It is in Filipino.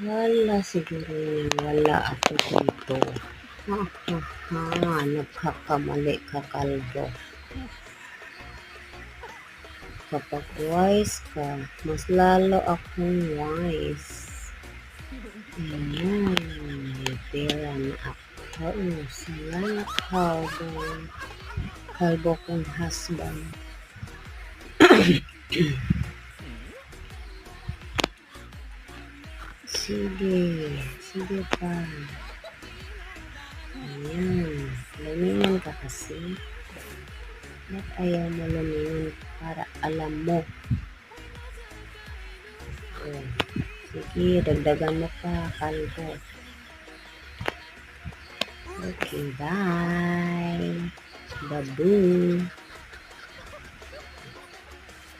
Wala siguro wala ako dito. Nagkakamali ka, kalbo. Kapag wise ka, mas lalo akong wise. Ayan, may pera na ako. Salamat, kalbo kong husband. Sige pa. Ayan, lumingan ka kasi. Ba't ayaw mo lumingan para alam mo? Oh, sige, dagdagan mo pa, kalbo. Okay, bye. Babu.